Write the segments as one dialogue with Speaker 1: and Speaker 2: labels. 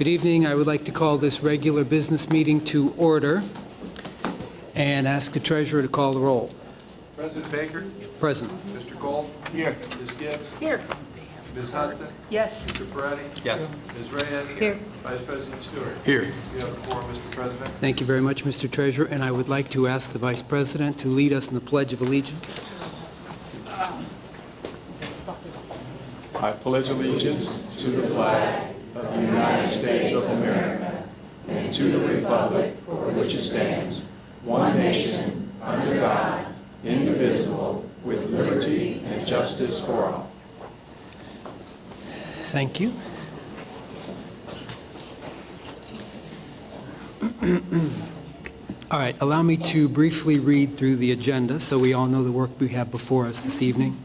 Speaker 1: Good evening. I would like to call this regular business meeting to order and ask the treasurer to call the roll.
Speaker 2: President Baker.
Speaker 1: Present.
Speaker 2: Mr. Gold.
Speaker 3: Here.
Speaker 2: Ms. Gibbs.
Speaker 4: Here.
Speaker 2: Ms. Hudson.
Speaker 4: Yes.
Speaker 2: Mr. Peretti.
Speaker 3: Yes.
Speaker 2: Ms. Reyes.
Speaker 4: Here.
Speaker 2: Vice President Stewart.
Speaker 3: Here.
Speaker 2: You have the floor, Mr. President.
Speaker 1: Thank you very much, Mr. Treasurer, and I would like to ask the Vice President to lead us in the Pledge of Allegiance.
Speaker 3: I pledge allegiance to the flag of the United States of America and to the republic for which it stands, one nation, under God, indivisible, with liberty and justice for all.
Speaker 1: Thank you. All right, allow me to briefly read through the agenda so we all know the work we have before us this evening.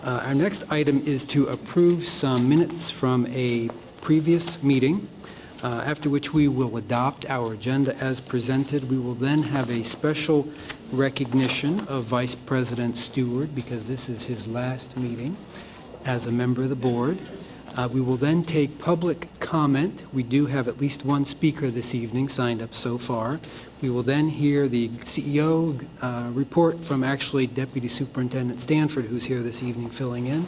Speaker 1: Our next item is to approve some minutes from a previous meeting, after which we will adopt our agenda as presented. We will then have a special recognition of Vice President Stewart because this is his last meeting as a member of the board. We will then take public comment. We do have at least one speaker this evening signed up so far. We will then hear the CEO report from actually Deputy Superintendent Stanford, who's here this evening filling in.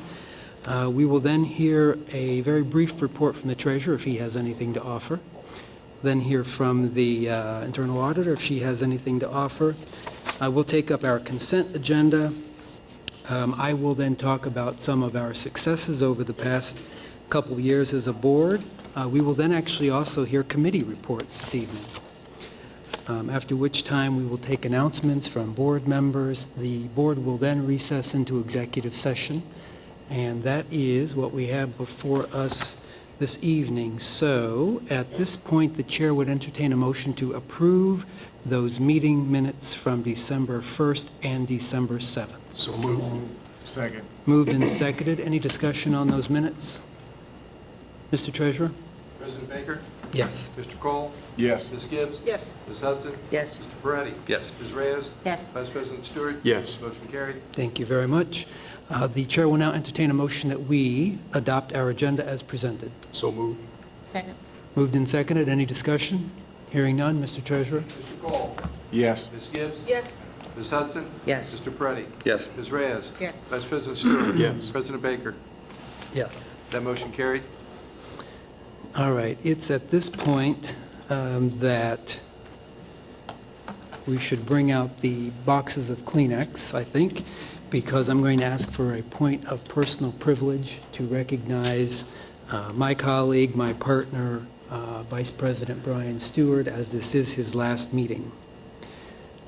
Speaker 1: We will then hear a very brief report from the treasurer if he has anything to offer. Then hear from the internal auditor if she has anything to offer. We'll take up our consent agenda. I will then talk about some of our successes over the past couple of years as a board. We will then actually also hear committee reports this evening. After which time we will take announcements from board members. The board will then recess into executive session, and that is what we have before us this evening. So at this point, the chair would entertain a motion to approve those meeting minutes from December 1st and December 7th.
Speaker 3: So moved. Second.
Speaker 1: Moved and seconded. Any discussion on those minutes? Mr. Treasurer?
Speaker 2: President Baker.
Speaker 1: Yes.
Speaker 2: Mr. Cole.
Speaker 3: Yes.
Speaker 2: Ms. Gibbs.
Speaker 4: Yes.
Speaker 2: Ms. Hudson.
Speaker 4: Yes.
Speaker 2: Mr. Peretti.
Speaker 3: Yes.
Speaker 2: Ms. Reyes.
Speaker 4: Yes.
Speaker 2: Vice President Stewart.
Speaker 3: Yes.
Speaker 2: Motion carried.
Speaker 1: Thank you very much. The chair will now entertain a motion that we adopt our agenda as presented.
Speaker 3: So moved.
Speaker 4: Second.
Speaker 1: Moved and seconded. Any discussion? Hearing none. Mr. Treasurer?
Speaker 2: Mr. Cole.
Speaker 3: Yes.
Speaker 2: Ms. Gibbs.
Speaker 4: Yes.
Speaker 2: Ms. Hudson.
Speaker 4: Yes.
Speaker 2: Mr. Peretti.
Speaker 3: Yes.
Speaker 2: Ms. Reyes.
Speaker 4: Yes.
Speaker 2: Vice President Stewart.
Speaker 3: Yes.
Speaker 2: President Baker.
Speaker 1: Yes.
Speaker 2: That motion carried.
Speaker 1: All right. It's at this point that we should bring out the boxes of Kleenex, I think, because I'm going to ask for a point of personal privilege to recognize my colleague, my partner, Vice President Brian Stewart, as this is his last meeting.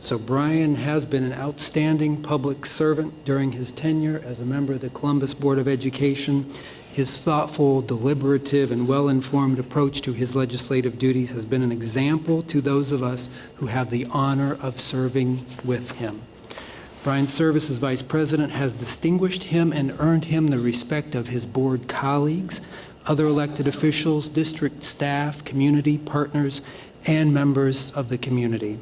Speaker 1: So Brian has been an outstanding public servant during his tenure as a member of the Columbus Board of Education. His thoughtful, deliberative, and well-informed approach to his legislative duties has been an example to those of us who have the honor of serving with him. Brian's service as Vice President has distinguished him and earned him the respect of his board colleagues, other elected officials, district staff, community partners, and members of the community.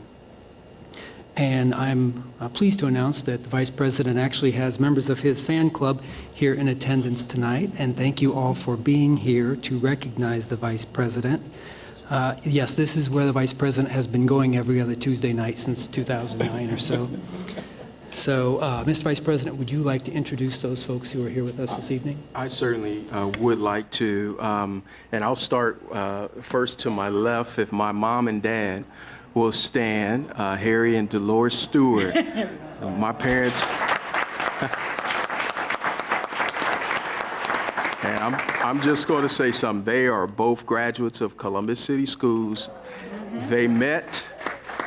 Speaker 1: And I'm pleased to announce that the Vice President actually has members of his fan club here in attendance tonight, and thank you all for being here to recognize the Vice President. Yes, this is where the Vice President has been going every other Tuesday night since 2009 or so. So, Mr. Vice President, would you like to introduce those folks who are here with us this evening?
Speaker 5: I certainly would like to, and I'll start first to my left. If my mom and dad will stand, Harry and Dolores Stewart. My parents, and I'm just going to say something. They are both graduates of Columbus City Schools. They met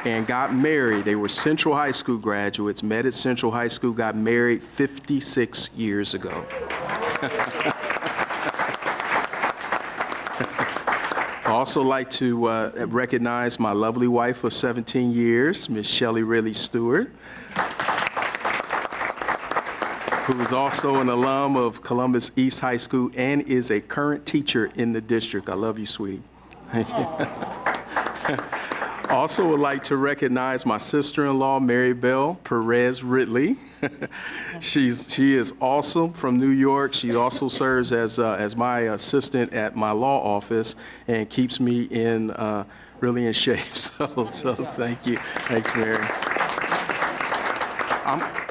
Speaker 5: and got married. They were Central High School graduates, met at Central High School, got married 56 years ago. I also like to recognize my lovely wife of 17 years, Miss Shelley Ridley Stewart, who is also an alum of Columbus East High School and is a current teacher in the district. I love you, sweetie. Also would like to recognize my sister-in-law, Mary Bell Perez Ridley. She is awesome from New York. She also serves as my assistant at my law office and keeps me really in shape. So thank you. Thanks, Mary.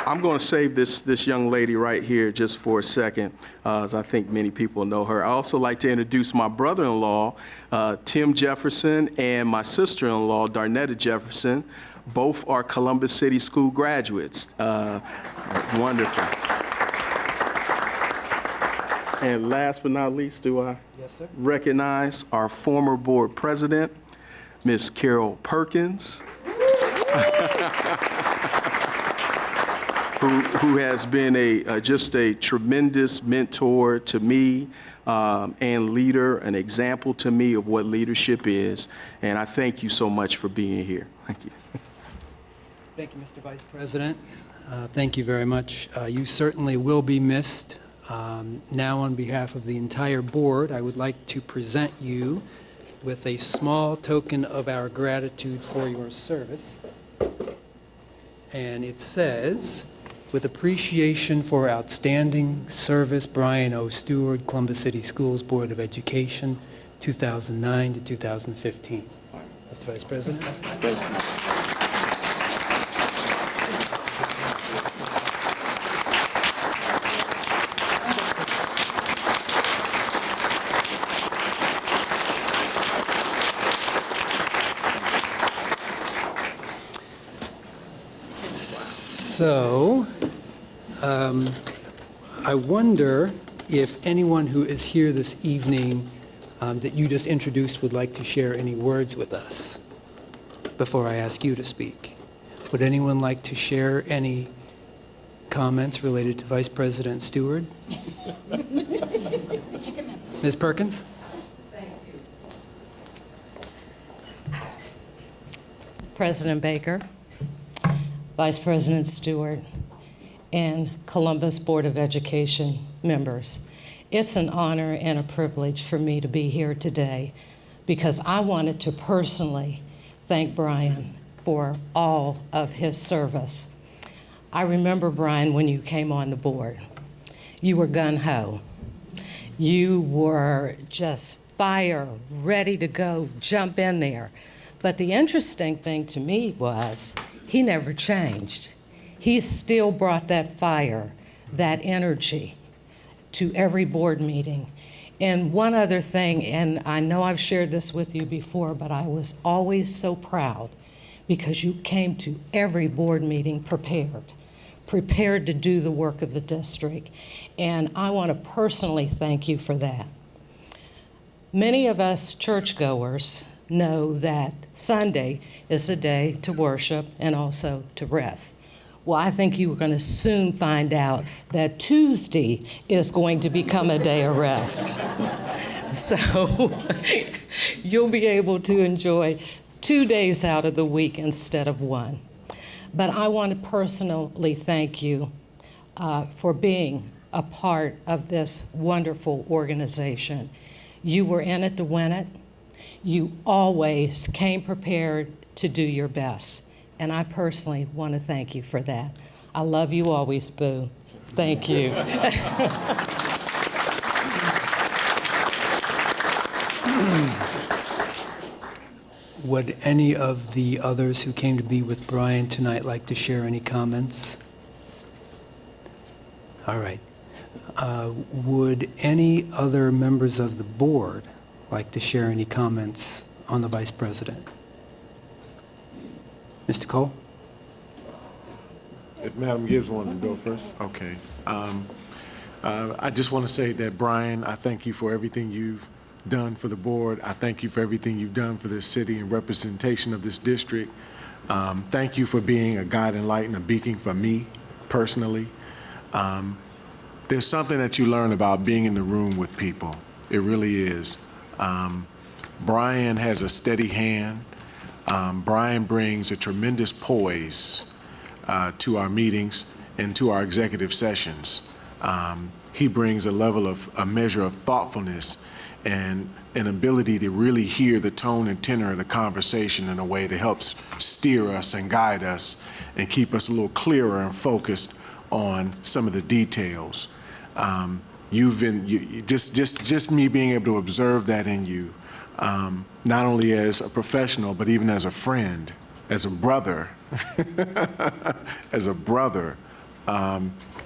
Speaker 5: I'm going to save this young lady right here just for a second, as I think many people know her. I also like to introduce my brother-in-law, Tim Jefferson, and my sister-in-law, Darnetta Jefferson. Both are Columbus City School graduates. Wonderful. And last but not least, do I recognize our former board president, Ms. Carol Perkins, who has been just a tremendous mentor to me and leader, an example to me of what leadership is. And I thank you so much for being here. Thank you.
Speaker 1: Thank you, Mr. Vice President. Thank you very much. You certainly will be missed. Now, on behalf of the entire board, I would like to present you with a small token of our gratitude for your service. And it says, with appreciation for outstanding service, Brian O. Stewart, Columbus City Schools Board of Education, 2009 to 2015. Mr. Vice President.
Speaker 3: Thank you.
Speaker 1: So, I wonder if anyone who is here this evening that you just introduced would like to share any words with us before I ask you to speak. Would anyone like to share any comments related to Vice President Stewart? Ms. Perkins?
Speaker 4: President Baker, Vice President Stewart, and Columbus Board of Education members. It's an honor and a privilege for me to be here today because I wanted to personally thank Brian for all of his service. I remember, Brian, when you came on the board. You were gung-ho. You were just fire, ready to go, jump in there. But the interesting thing to me was he never changed. He still brought that fire, that energy to every board meeting. And one other thing, and I know I've shared this with you before, but I was always so proud because you came to every board meeting prepared to do the work of the district. And I want to personally thank you for that. Many of us churchgoers know that Sunday is a day to worship and also to rest. Well, I think you're going to soon find out that Tuesday is going to become a day of rest. So you'll be able to enjoy 2 days out of the week instead of one. But I want to personally thank you for being a part of this wonderful organization. You were in it to win it. You always came prepared to do your best. And I personally want to thank you for that. I love you always, Boo. Thank you.
Speaker 1: Would any of the others who came to be with Brian tonight like to share any comments? All right. Would any other members of the board like to share any comments on the Vice President? Mr. Cole?
Speaker 6: If Madam Gibbs wanted to go first. Okay. I just want to say that, Brian, I thank you for everything you've done for the board. I thank you for everything you've done for this city and representation of this district. Thank you for being a guide and light and a beacon for me personally. There's something that you learn about being in the room with people. It really is. Brian has a steady hand. Brian brings a tremendous poise to our meetings and to our executive sessions. He brings a measure of thoughtfulness and an ability to really hear the tone and tenor of the conversation in a way that helps steer us and guide us and keep us a little clearer and focused on some of the details. You've been, just me being able to observe that in you, not only as a professional, but even as a friend, as a brother,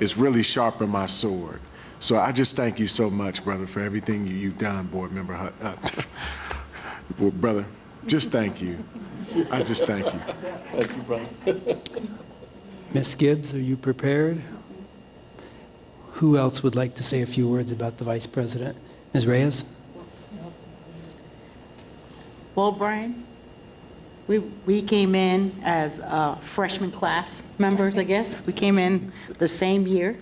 Speaker 6: it's really sharpened my sword. So I just thank you so much, brother, for everything you've done, board member. Well, brother, just thank you. I just thank you.
Speaker 3: Thank you, brother.
Speaker 1: Ms. Gibbs, are you prepared? Who else would like to say a few words about the Vice President? Ms. Reyes?
Speaker 7: Well, Brian, we came in as freshman class members, I guess. We came in the same year.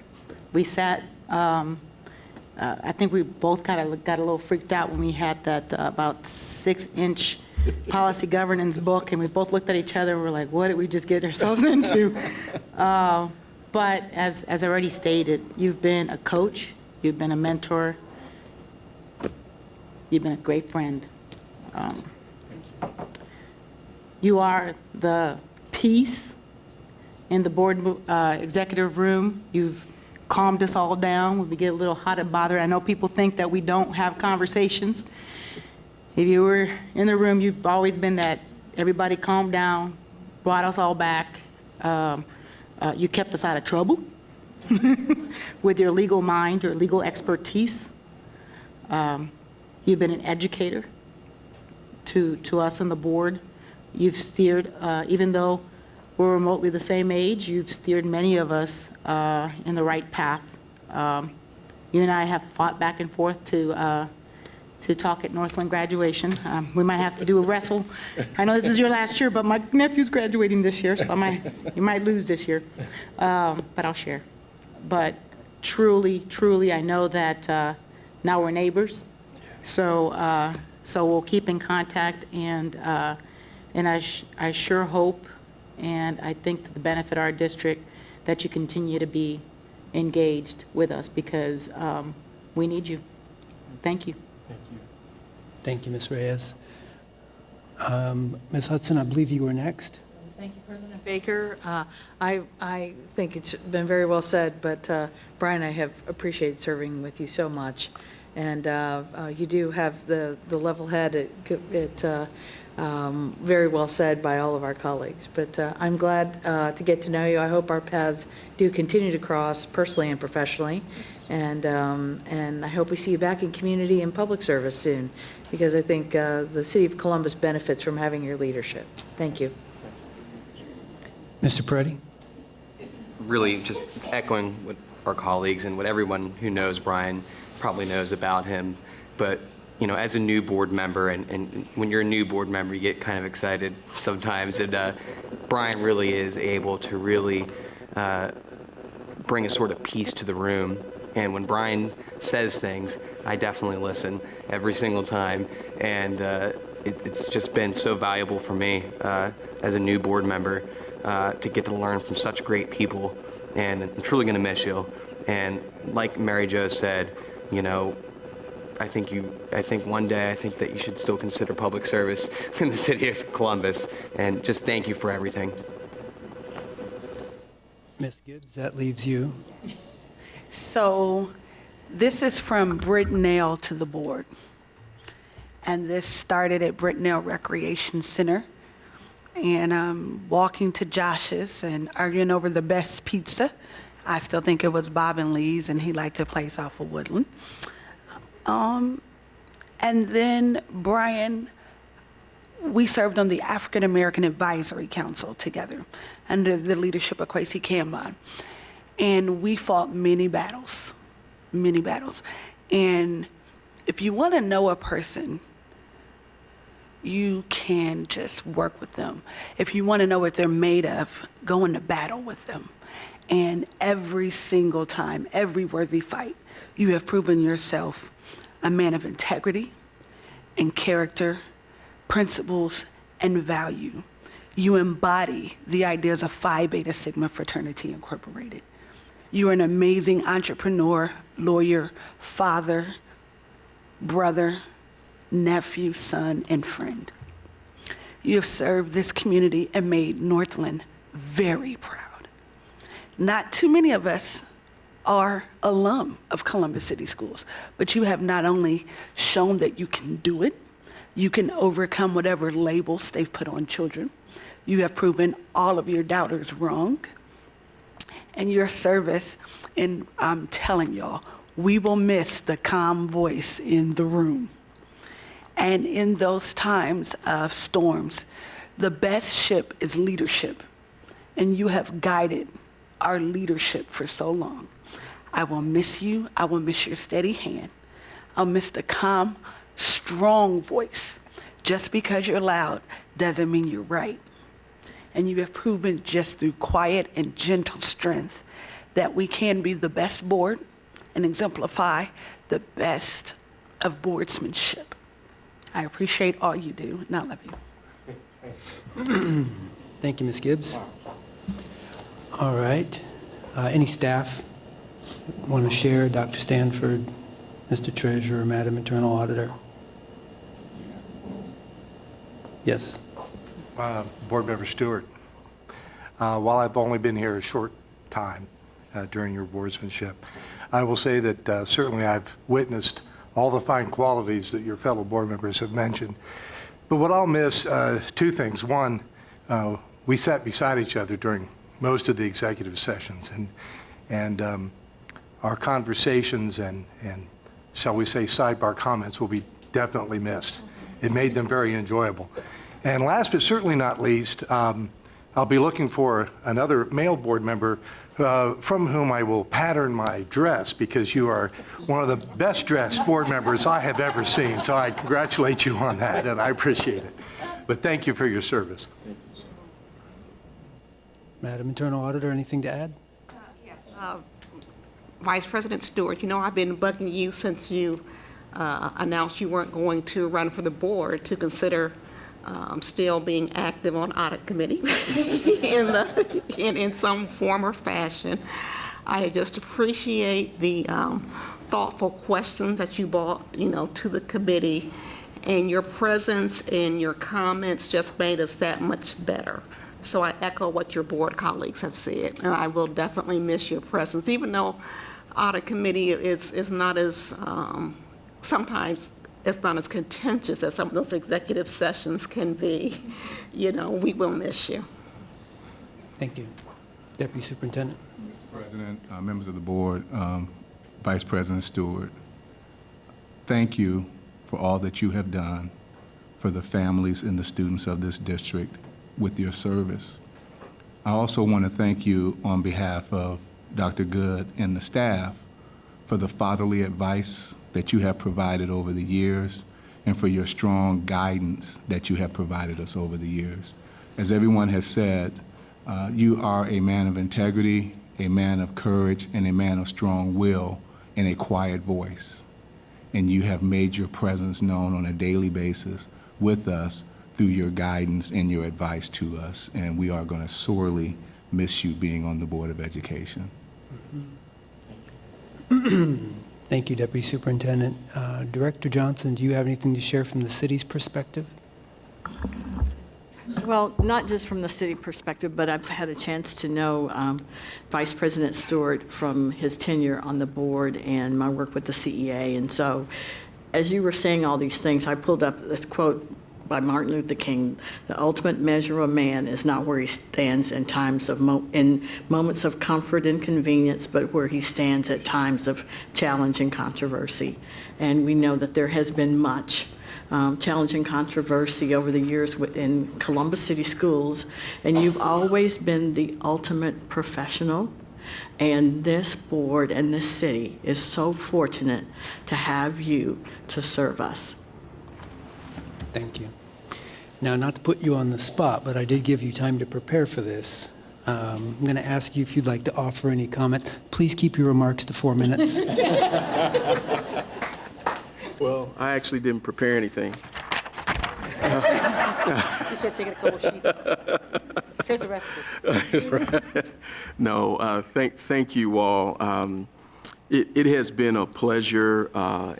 Speaker 7: We sat, I think we both got a little freaked out when we had that about 6-inch policy governance book, and we both looked at each other and were like, what did we just get ourselves into? But as I already stated, you've been a coach, you've been a mentor, you've been a great friend. You are the peace in the board executive room. You've calmed us all down when we get a little hot and bothered. I know people think that we don't have conversations. If you were in the room, you've always been that everybody calmed down, brought us all back. You kept us out of trouble with your legal mind, your legal expertise. You've been an educator to us on the board. You've steered, even though we're remotely the same age, you've steered many of us in the right path. You and I have fought back and forth to talk at Northland graduation. We might have to do a wrestle. I know this is your last year, but my nephew's graduating this year, so you might lose this year, but I'll share. But truly, truly, I know that now we're neighbors, so we'll keep in contact, and I sure hope, and I think that the benefit of our district, that you continue to be engaged with us, because we need you. Thank you.
Speaker 3: Thank you.
Speaker 1: Thank you, Ms. Reyes. Ms. Hudson, I believe you were next.
Speaker 8: Thank you, President Baker. I think it's been very well said, but Brian, I have appreciated serving with you so much. And you do have the level head, very well said by all of our colleagues. But I'm glad to get to know you. I hope our paths do continue to cross personally and professionally. And I hope we see you back in community and public service soon, because I think the city of Columbus benefits from having your leadership. Thank you.
Speaker 1: Mr. Peretti?
Speaker 9: Really just echoing what our colleagues and what everyone who knows Brian probably knows about him. But, you know, as a new board member, and when you're a new board member, you get kind of excited sometimes. And Brian really is able to really bring a sort of peace to the room. And when Brian says things, I definitely listen every single time. And it's just been so valuable for me as a new board member to get to learn from such great people. And I'm truly going to miss you. And like Mary Jo said, you know, I think one day I think that you should still consider public service in the city of Columbus. And just thank you for everything.
Speaker 1: Ms. Gibbs, that leaves you.
Speaker 10: So this is from Brittenell to the board. And this started at Brittenell Recreation Center. And I'm walking to Josh's and arguing over the best pizza. I still think it was Bob and Lee's, and he liked the place off of Woodland. And then Brian, we served on the African American Advisory Council together under the leadership of Kwesi Kambon. And we fought many battles. And if you want to know a person, you can just work with them. If you want to know what they're made of, go into battle with them. And every single time, every worthy fight, you have proven yourself a man of integrity and character, principles, and value. You embody the ideas of Phi Beta Sigma Fraternity Incorporated. You are an amazing entrepreneur, lawyer, father, brother, nephew, son, and friend. You have served this community and made Northland very proud. Not too many of us are alum of Columbus City Schools, but you have not only shown that you can do it, you can overcome whatever labels they've put on children. You have proven all of your doubters wrong. And your service, and I'm telling y'all, we will miss the calm voice in the room. And in those times of storms, the best ship is leadership. And you have guided our leadership for so long. I will miss you. I will miss your steady hand. I'll miss the calm, strong voice. Just because you're loud doesn't mean you're right. And you have proven just through quiet and gentle strength that we can be the best board and exemplify the best of boardsmanship. I appreciate all you do, and I love you.
Speaker 1: Thank you, Ms. Gibbs. All right. Any staff want to share? Dr. Stanford, Mr. Treasurer, Madam Internal Auditor? Yes.
Speaker 2: Board Member Stewart, while I've only been here a short time during your boardsmanship, I will say that certainly I've witnessed all the fine qualities that your fellow board members have mentioned. But what I'll miss, two things. One, we sat beside each other during most of the executive sessions, and our conversations and shall we say sidebar comments will be definitely missed. It made them very enjoyable. And last but certainly not least, I'll be looking for another male board member from whom I will pattern my dress, because you are one of the best dressed board members I have ever seen. So I congratulate you on that, and I appreciate it. But thank you for your service.
Speaker 1: Madam Internal Auditor, anything to add?
Speaker 11: Yes. Vice President Stewart, you know I've been bugging you since you announced you weren't going to run for the board to consider still being active on audit committee in some form or fashion. I just appreciate the thoughtful questions that you brought, to the committee, and your presence and your comments just made us that much better. So I echo what your board colleagues have said, and I will definitely miss your presence, even though audit committee is not as, sometimes it's not as contentious as some of those executive sessions can be. We will miss you.
Speaker 1: Thank you. Deputy Superintendent.
Speaker 12: Mr. President, members of the board, Vice President Stewart, thank you for all that you have done for the families and the students of this district with your service. I also want to thank you on behalf of Dr. Good and the staff for the fatherly advice that you have provided over the years and for your strong guidance that you have provided us over the years. As everyone has said, you are a man of integrity, a man of courage, and a man of strong will and a quiet voice. And you have made your presence known on a daily basis with us through your guidance and your advice to us. And we are going to sorely miss you being on the Board of Education.
Speaker 1: Thank you, Deputy Superintendent. Director Johnson, do you have anything to share from the city's perspective?
Speaker 13: Well, not just from the city perspective, but I've had a chance to know Vice President Stewart from his tenure on the board and my work with the CEA. And so as you were saying all these things, I pulled up this quote by Martin Luther King: "The ultimate measure of a man is not where he stands in times of in moments of comfort and convenience, but where he stands at times of challenge and controversy." And we know that there has been much challenge and controversy over the years in Columbus City Schools, and you've always been the ultimate professional. And this board and this city is so fortunate to have you to serve us.
Speaker 1: Thank you. Now, not to put you on the spot, but I did give you time to prepare for this. I'm going to ask you if you'd like to offer any comments. Please keep your remarks to 4 minutes.
Speaker 5: Well, I actually didn't prepare anything.
Speaker 7: You should have taken a couple sheets. Here's the rest of it.
Speaker 5: No, thank you all. It has been a pleasure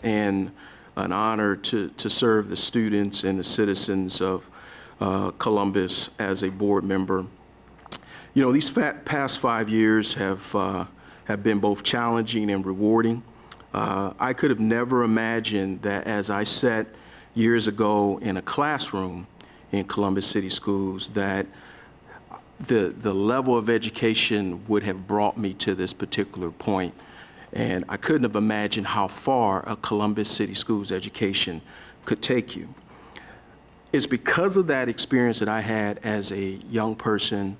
Speaker 5: and an honor to serve the students and the citizens of Columbus as a board member. You know, these past 5 years have been both challenging and rewarding. I could have never imagined that as I sat years ago in a classroom in Columbus City Schools that the level of education would have brought me to this particular point. And I couldn't have imagined how far a Columbus City Schools education could take you. It's because of that experience that I had as a young person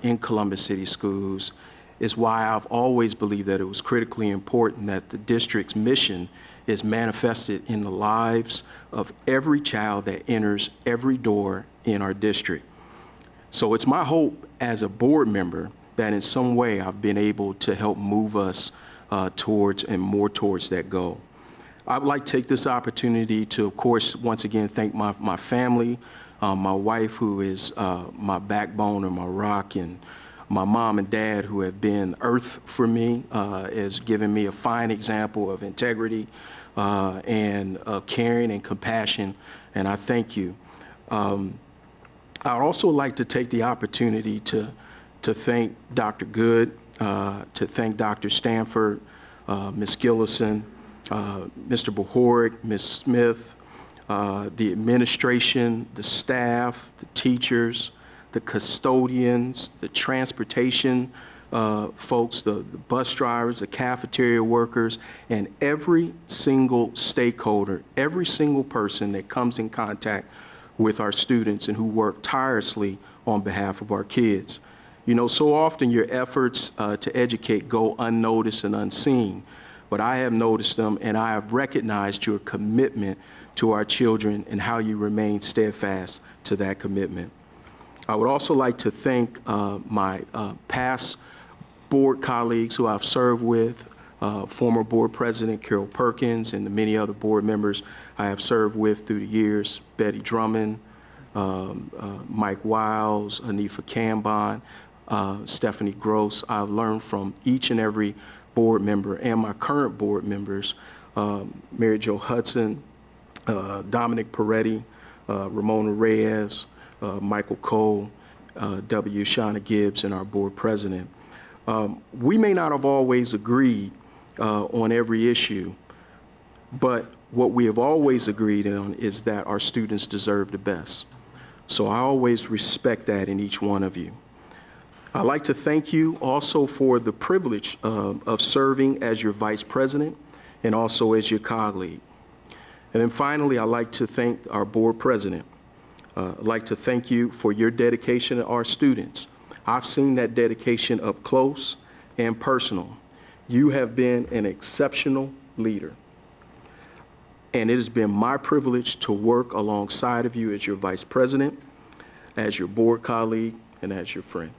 Speaker 5: in Columbus City Schools is why I've always believed that it was critically important that the district's mission is manifested in the lives of every child that enters every door in our district. So it's my hope as a board member that in some way I've been able to help move us towards that goal. I'd like to take this opportunity to, of course, once again, thank my family, my wife, who is my backbone and my rock, and my mom and dad, who have been earth for me, has given me a fine example of integrity and caring and compassion, and I thank you. I'd also like to take the opportunity to thank Dr. Good, to thank Dr. Stanford, Ms. Gillison, Mr. Bohoric, Ms. Smith, the administration, the staff, the teachers, the custodians, the transportation folks, the bus drivers, the cafeteria workers, and every single stakeholder, every single person that comes in contact with our students and who work tirelessly on behalf of our kids. You know, so often your efforts to educate go unnoticed and unseen, but I have noticed them and I have recognized your commitment to our children and how you remain steadfast to that commitment. I would also like to thank my past board colleagues who I've served with, former board president Carol Perkins and the many other board members I have served with through the years, Betty Drummond, Mike Wiles, Anifa Cambon, Stephanie Gross. I've learned from each and every board member and my current board members, Mary Jo Hudson, Dominic Peretti, Ramona Reyes, Michael Cole, W. Shauna Gibbs, and our board president. We may not have always agreed on every issue, but what we have always agreed on is that our students deserve the best. So I always respect that in each one of you. I'd like to thank you also for the privilege of serving as your vice president and also as your colleague. And then finally, I'd like to thank our board president. I'd like to thank you for your dedication to our students. I've seen that dedication up close and personal. You have been an exceptional leader. And it has been my privilege to work alongside of you as your vice president, as your board colleague, and as your friend.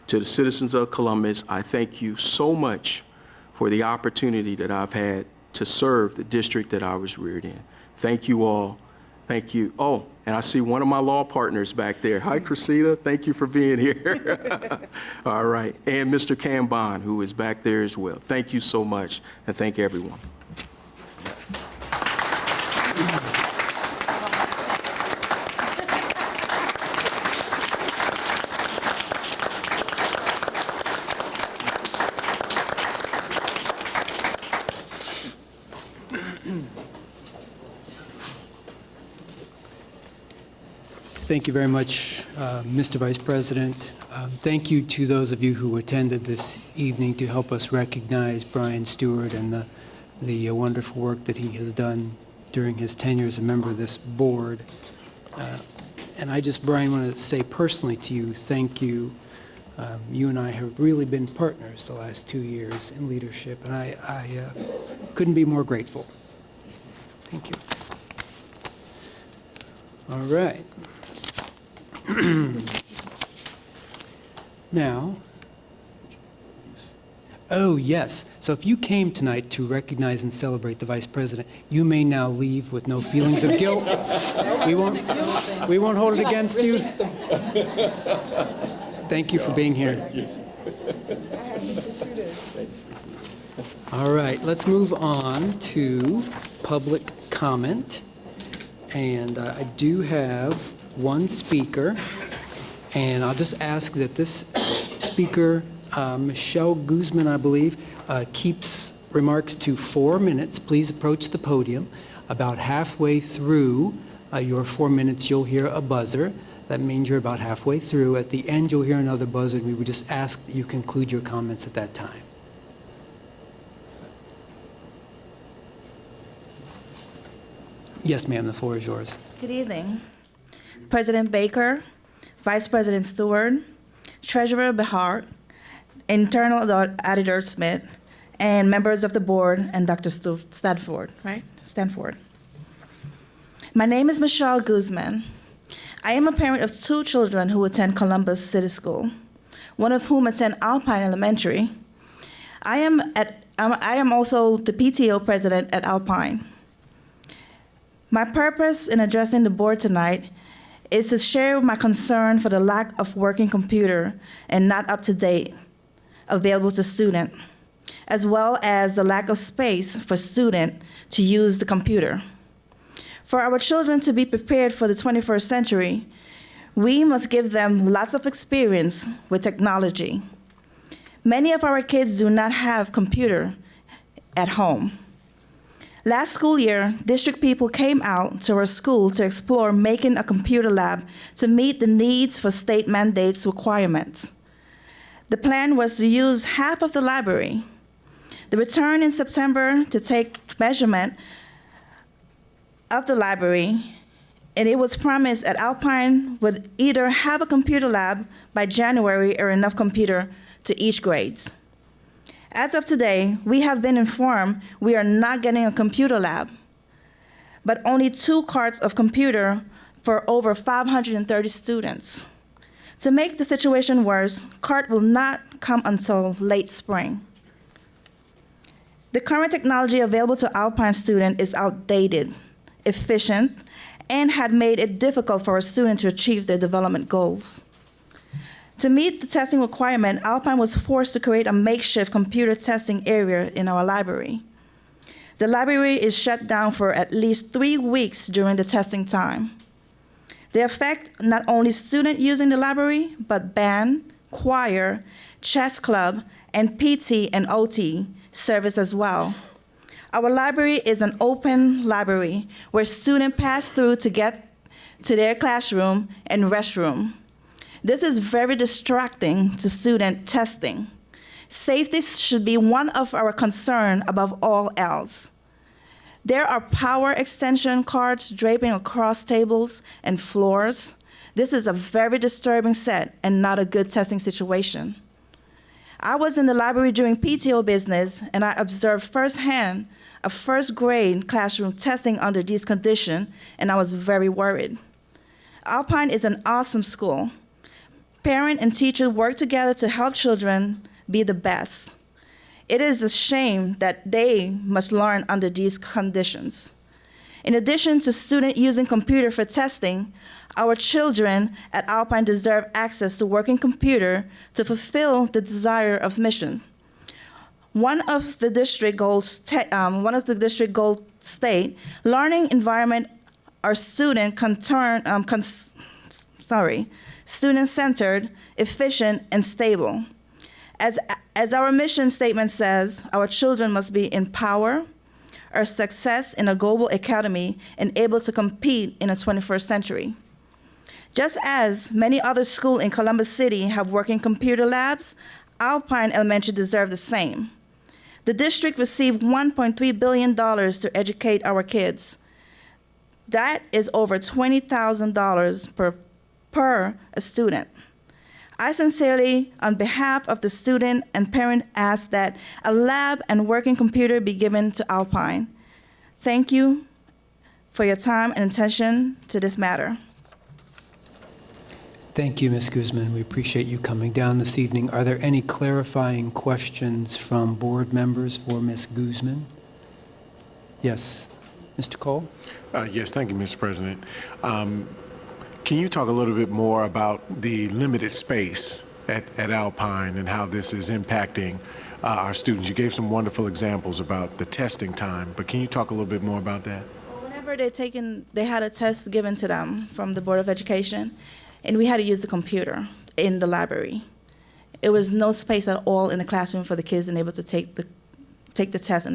Speaker 5: To the citizens of Columbus, I thank you so much for the opportunity that I've had to serve the district that I was reared in. Thank you all. Thank you. Oh, and I see one of my law partners back there. Hi, Cressida. Thank you for being here. All right. And Mr. Cambon, who is back there as well. Thank you so much, and thank everyone.
Speaker 1: Thank you very much, Mr. Vice President. Thank you to those of you who attended this evening to help us recognize Brian Stewart and the wonderful work that he has done during his tenure as a member of this board. And I just, Brian, want to say personally to you, thank you. You and I have really been partners the last 2 years in leadership, and I couldn't be more grateful. Thank you. All right. Now, oh yes, so if you came tonight to recognize and celebrate the Vice President, you may now leave with no feelings of guilt. We won't hold it against you. Thank you for being here. All right, let's move on to public comment. And I do have one speaker, And I'll just ask that this speaker, Michelle Guzman, I believe, keeps remarks to 4 minutes. Please approach the podium. About halfway through your 4 minutes, you'll hear a buzzer. That means you're about halfway through. At the end, you'll hear another buzzer, and we would just ask that you conclude your comments at that time. Yes, ma'am, the floor is yours.
Speaker 14: Good evening. President Baker, Vice President Stewart, Treasurer Behar, Internal Auditor Smith, and members of the board, and Dr. Stanford, right? Stanford. My name is Michelle Guzman. I am a parent of 2 children who attend Columbus City School, one of whom attend Alpine Elementary. I am also the PTO president at Alpine. My purpose in addressing the board tonight is to share my concern for the lack of working computer and not up-to-date available to students, as well as the lack of space for students to use the computer. For our children to be prepared for the 21st century, we must give them lots of experience with technology. Many of our kids do not have computer at home. Last school year, district people came out to our school to explore making a computer lab to meet the needs for state mandates requirements. The plan was to use half of the library. The return in September to take measurement of the library, and it was promised that Alpine would either have a computer lab by January or enough computer to each grades. As of today, we have been informed we are not getting a computer lab, but only 2 carts of computer for over 530 students. To make the situation worse, cart will not come until late spring. The current technology available to Alpine students is outdated, efficient, and had made it difficult for a student to achieve their development goals. To meet the testing requirement, Alpine was forced to create a makeshift computer testing area in our library. The library is shut down for at least 3 weeks during the testing time. They affect not only students using the library, but band, choir, chess club, and PT and OT service as well. Our library is an open library where students pass through to get to their classroom and restroom. This is very distracting to student testing. Safety should be one of our concerns above all else. There are power extension cords draping across tables and floors. This is a very disturbing set and not a good testing situation. I was in the library during PTO business, and I observed firsthand a first grade classroom testing under these conditions, and I was very worried. Alpine is an awesome school. Parents and teachers work together to help children be the best. It is a shame that they must learn under these conditions. In addition to students using computer for testing, our children at Alpine deserve access to working computer to fulfill the desire of mission. One of the district goals state, learning environment are student-centered, efficient, and stable. As our mission statement says, our children must be empowered, a success in a global economy, and able to compete in the 21st century. Just as many other schools in Columbus City have working computer labs, Alpine Elementary deserves the same. The district received $1.3 billion to educate our kids. That is over $20,000 per student. I sincerely, on behalf of the student and parent, ask that a lab and working computer be given to Alpine. Thank you for your time and attention to this matter.
Speaker 1: Thank you, Ms. Guzman. We appreciate you coming down this evening. Are there any clarifying questions from board members for Ms. Guzman? Yes. Mr. Cole?
Speaker 6: Yes, thank you, Mr. President. Can you talk a little bit more about the limited space at Alpine and how this is impacting our students? You gave some wonderful examples about the testing time, but can you talk a little bit more about that?
Speaker 14: Whenever they had a test given to them from the Board of Education, and we had to use the computer in the library. It was no space at all in the classroom for the kids and able to take the test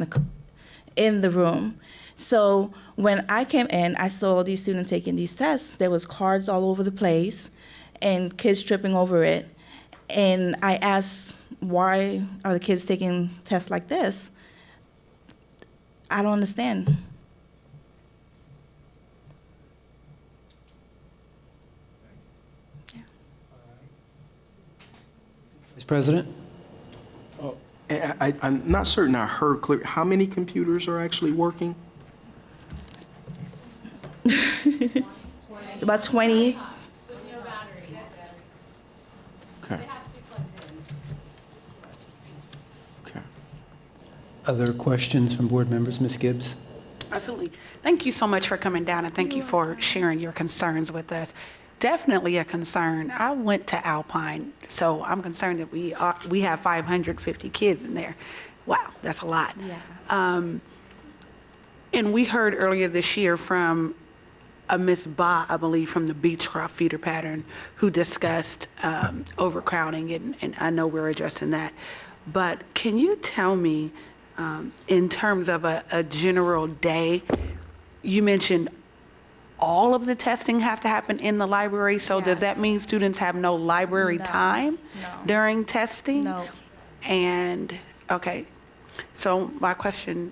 Speaker 14: in the room. So when I came in, I saw these students taking these tests. There was cards all over the place and kids tripping over it. And I asked, why are the kids taking tests like this? I don't understand.
Speaker 1: Vice President?
Speaker 5: I'm not certain I heard clear. How many computers are actually working?
Speaker 14: About 20.
Speaker 5: Okay. Okay.
Speaker 1: Other questions from board members? Ms. Gibbs?
Speaker 10: Absolutely. Thank you so much for coming down, and thank you for sharing your concerns with us. Definitely a concern. I went to Alpine, so I'm concerned that we have 550 kids in there. Wow, that's a lot.
Speaker 14: Yeah.
Speaker 10: And we heard earlier this year from a Miss Ba, I believe, from the Beechcroft feeder pattern, who discussed overcrowding, and I know we're addressing that. But can you tell me, in terms of a general day, you mentioned all of the testing has to happen in the library, so does that mean students have no library time during testing?
Speaker 14: No.
Speaker 10: And, okay, so my question,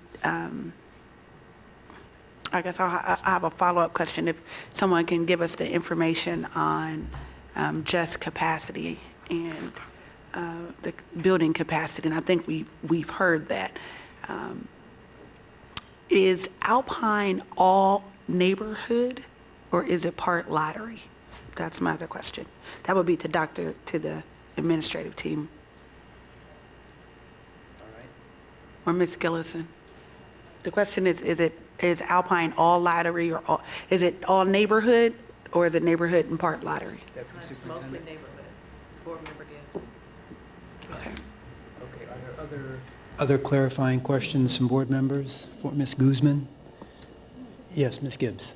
Speaker 10: I guess I have a follow-up question. If someone can give us the information on just capacity and the building capacity, and I think we've heard that. Is Alpine all neighborhood, or is it part lottery? That's my other question. That would be to the administrative team.
Speaker 1: All right.
Speaker 10: Or Ms. Gillison. The question is Alpine all lottery, or is it all neighborhood, or is it neighborhood and part lottery?
Speaker 1: Mostly
Speaker 8: neighborhood. Board member Gibbs.
Speaker 10: Okay.
Speaker 1: Okay, are there other clarifying questions from board members for Ms. Guzman? Yes, Ms. Gibbs.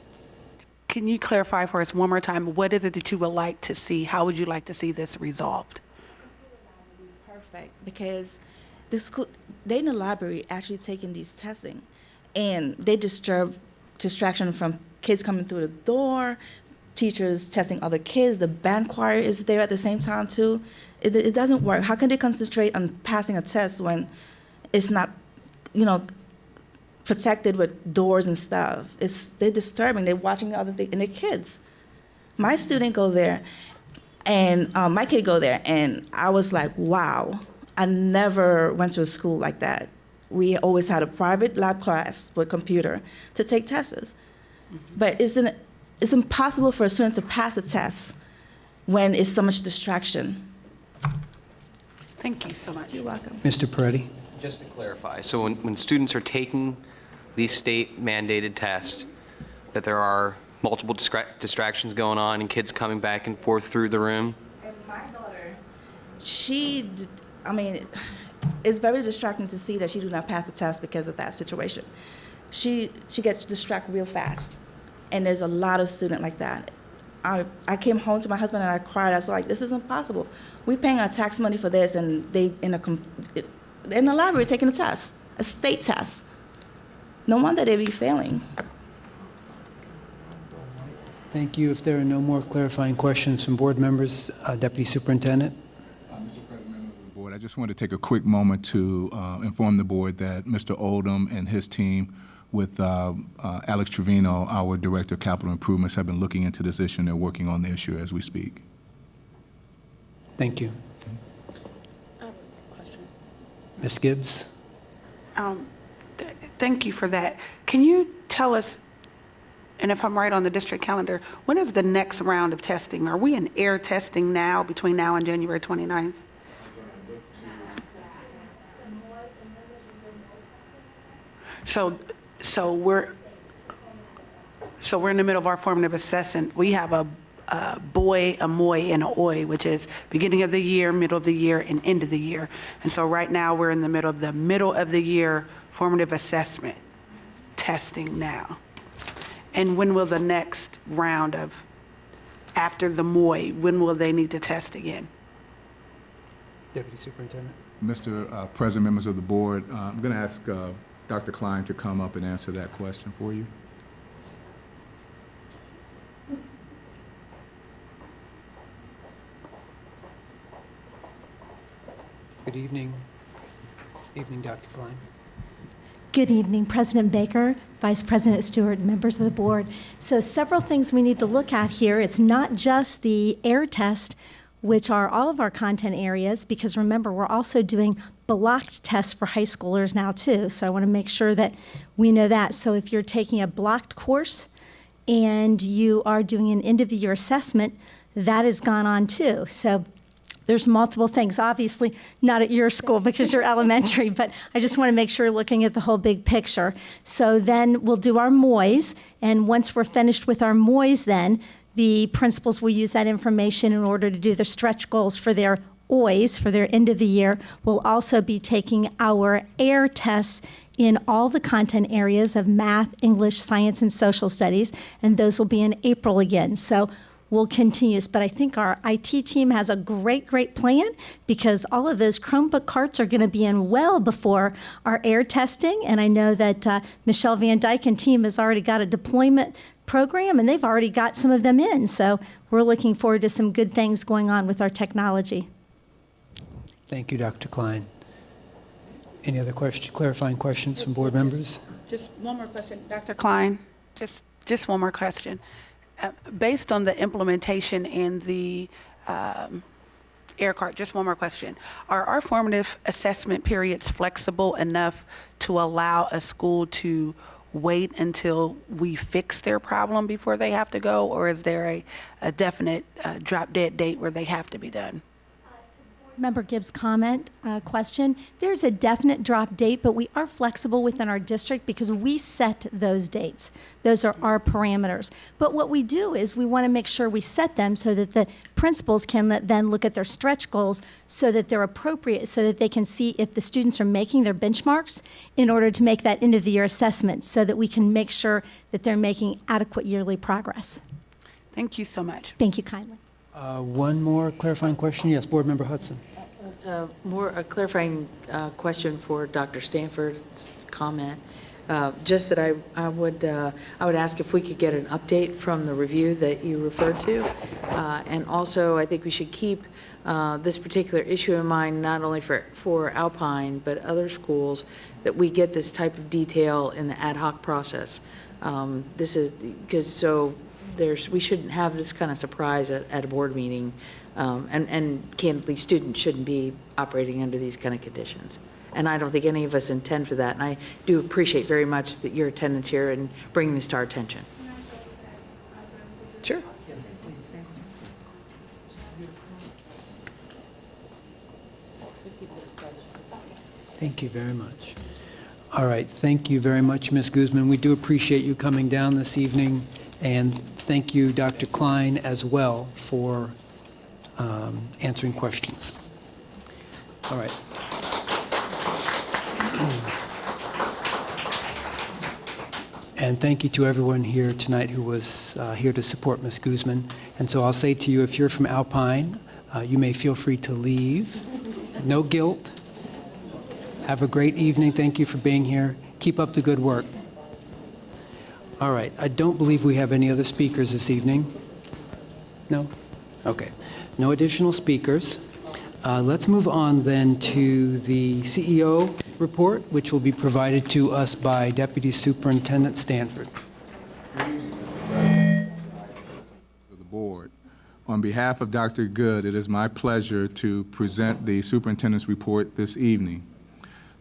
Speaker 10: Can you clarify for us one more time, what is it that you would like to see? How would you like to see this resolved?
Speaker 14: Perfect, because the school, they in the library actually taking these testing, and they disturb distraction from kids coming through the door, teachers testing other kids, the band choir is there at the same time too. It doesn't work. How can they concentrate on passing a test when it's not, protected with doors and stuff? They're disturbing. They're watching the other thing, and they're kids. My student go there, and my kid go there, and I was like, wow. I never went to a school like that. We always had a private lab class with computer to take tests. But it's impossible for a student to pass a test when it's so much distraction.
Speaker 10: Thank you so much.
Speaker 14: You're welcome.
Speaker 1: Mr. Peretti?
Speaker 9: Just to clarify, so when students are taking these state mandated tests, that there are multiple distractions going on and kids coming back and forth through the room?
Speaker 14: And my daughter, it's very distracting to see that she do not pass the test because of that situation. She gets distracted real fast, and there's a lot of students like that. I came home to my husband and I cried. I was like, this is impossible. We're paying our tax money for this, and they're in the library taking a test, a state test. No wonder they be failing.
Speaker 1: Thank you. If there are no more clarifying questions from board members, Deputy Superintendent?
Speaker 12: Mr. President, members of the board, I just want to take a quick moment to inform the board that Mr. Oldham and his team with Alex Trevino, our Director of Capital Improvements, have been looking into this issue, and they're working on the issue as we speak.
Speaker 1: Thank you.
Speaker 10: Question.
Speaker 1: Ms. Gibbs?
Speaker 10: Thank you for that. Can you tell us, and if I'm right on the district calendar, when is the next round of testing? Are we in air testing now, between now and January 29th? So we're in the middle of our formative assessment. We have a BOE, a MOI, and an OI, which is beginning of the year, middle of the year, and end of the year. And so right now we're in the middle of the year formative assessment testing now. And when will the next round of after the MOI? When will they need to test again?
Speaker 1: Deputy Superintendent.
Speaker 12: Mr. President, members of the board, I'm going to ask Dr. Klein to come up and answer that question for you.
Speaker 1: Good evening. Evening, Dr. Klein.
Speaker 15: Good evening, President Baker, Vice President Stewart, members of the board. So several things we need to look at here. It's not just the air test, which are all of our content areas, because remember, we're also doing blocked tests for high schoolers now too. So I want to make sure that we know that. So if you're taking a blocked course and you are doing an end of the year assessment, that has gone on too. So there's multiple things, obviously not at your school because you're elementary, but I just want to make sure you're looking at the whole big picture. So then we'll do our MOIs, and once we're finished with our MOIs, then the principals will use that information in order to do the stretch goals for their OIs, for their end of the year. We'll also be taking our air tests in all the content areas of math, English, science, and social studies, and those will be in April again. So we'll continue, but I think our IT team has a great, great plan because all of those Chromebook carts are going to be in well before our air testing. And I know that Michelle Van Dyke and team has already got a deployment program, and they've already got some of them in. So we're looking forward to some good things going on with our technology.
Speaker 1: Thank you, Dr. Klein. Any other clarifying questions from board members?
Speaker 10: Just one more question, Dr. Klein. Just one more question. Based on the implementation in the air cart, just one more question. Are our formative assessment periods flexible enough to allow a school to wait until we fix their problem before they have to go, or is there a definite drop-dead date where they have to be done?
Speaker 15: Member Gibbs' comment, question, there's a definite drop date, but we are flexible within our district because we set those dates. Those are our parameters. But what we do is we want to make sure we set them so that the principals can then look at their stretch goals so that they're appropriate, so that they can see if the students are making their benchmarks in order to make that end of the year assessment so that we can make sure that they're making adequate yearly progress.
Speaker 10: Thank you so much.
Speaker 15: Thank you kindly.
Speaker 1: One more clarifying question. Yes, Board Member Hudson.
Speaker 8: It's a clarifying question for Dr. Stanford's comment. Just that I would ask if we could get an update from the review that you referred to. And also, I think we should keep this particular issue in mind, not only for Alpine, but other schools, that we get this type of detail in the ad hoc process. This is because we shouldn't have this kind of surprise at a board meeting, and candidly, students shouldn't be operating under these kind of conditions. And I don't think any of us intend for that, and I do appreciate very much that your attendance here and bringing this to our attention. Sure.
Speaker 1: Thank you very much. All right, thank you very much, Ms. Guzman. We do appreciate you coming down this evening, and thank you, Dr. Klein, as well, for answering questions. All right. And thank you to everyone here tonight who was here to support Ms. Guzman. And so I'll say to you, if you're from Alpine, you may feel free to leave. No guilt. Have a great evening. Thank you for being here. Keep up the good work. All right. I don't believe we have any other speakers this evening. No? Okay. No additional speakers. Let's move on then to the CEO report, which will be provided to us by Deputy Superintendent Stanford.
Speaker 12: The board. On behalf of Dr. Good, it is my pleasure to present the superintendent's report this evening.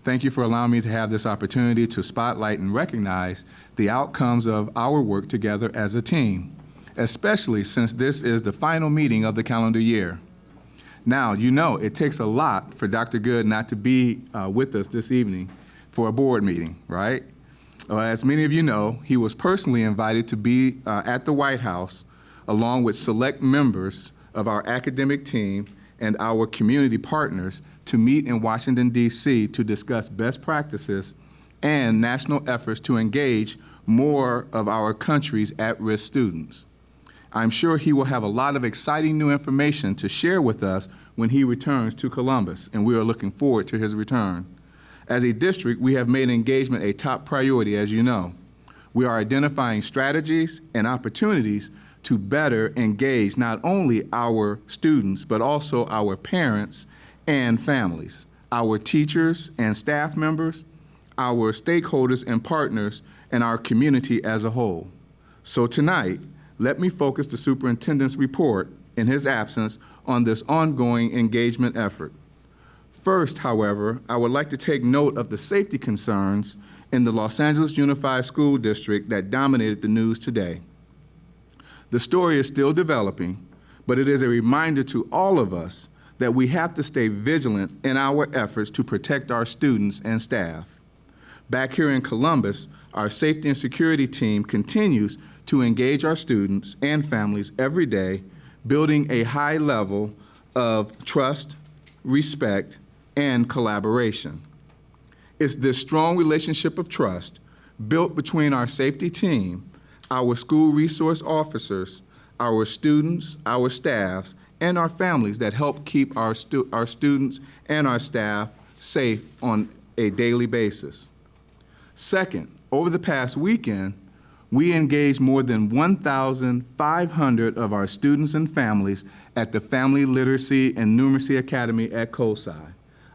Speaker 12: Thank you for allowing me to have this opportunity to spotlight and recognize the outcomes of our work together as a team, especially since this is the final meeting of the calendar year. Now, you know it takes a lot for Dr. Good not to be with us this evening for a board meeting, right? As many of you know, he was personally invited to be at the White House along with select members of our academic team and our community partners to meet in Washington, D.C. to discuss best practices and national efforts to engage more of our country's at-risk students. I'm sure he will have a lot of exciting new information to share with us when he returns to Columbus, and we are looking forward to his return. As a district, we have made engagement a top priority, as you know. We are identifying strategies and opportunities to better engage not only our students, but also our parents and families, our teachers and staff members, our stakeholders and partners, and our community as a whole. So tonight, let me focus the superintendent's report, in his absence, on this ongoing engagement effort. First, however, I would like to take note of the safety concerns in the Los Angeles Unified School District that dominated the news today. The story is still developing, but it is a reminder to all of us that we have to stay vigilant in our efforts to protect our students and staff. Back here in Columbus, our safety and security team continues to engage our students and families every day, building a high level of trust, respect, and collaboration. It's this strong relationship of trust built between our safety team, our school resource officers, our students, our staffs, and our families that help keep our students and our staff safe on a daily basis. Second, over the past weekend, we engaged more than 1,500 of our students and families at the Family Literacy and Numeracy Academy at COSI.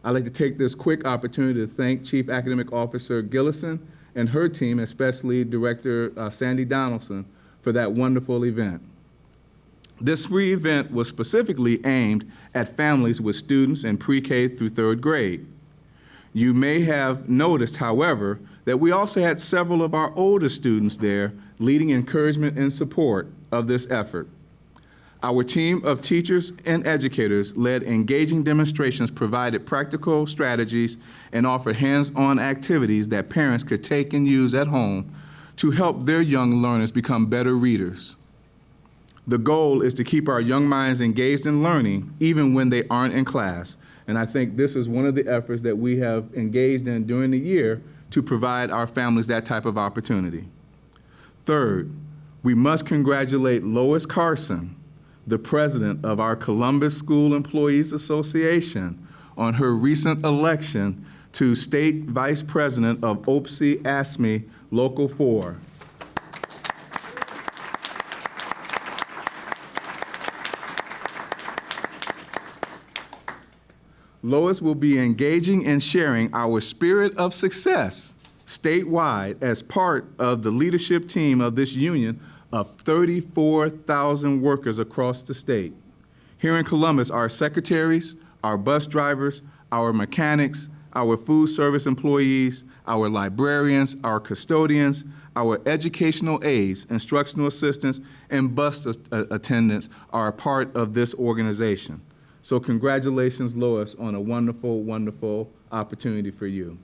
Speaker 12: I'd like to take this quick opportunity to thank Chief Academic Officer Gillison and her team, especially Director Sandy Donaldson, for that wonderful event. This free event was specifically aimed at families with students in pre-K through third grade. You may have noticed, however, that we also had several of our older students there leading encouragement and support of this effort. Our team of teachers and educators led engaging demonstrations, provided practical strategies, and offered hands-on activities that parents could take and use at home to help their young learners become better readers. The goal is to keep our young minds engaged in learning even when they aren't in class, and I think this is one of the efforts that we have engaged in during the year to provide our families that type of opportunity. Third, we must congratulate Lois Carson, the president of our Columbus School Employees Association, on her recent election to State Vice President of OPSI-ASME Local 4. Lois will be engaging and sharing our spirit of success statewide as part of the leadership team of this union of 34,000 workers across the state. Here in Columbus, our secretaries, our bus drivers, our mechanics, our food service employees, our librarians, our custodians, our educational aides, instructional assistants, and bus attendants are a part of this organization. So congratulations, Lois, on a wonderful, wonderful opportunity for you.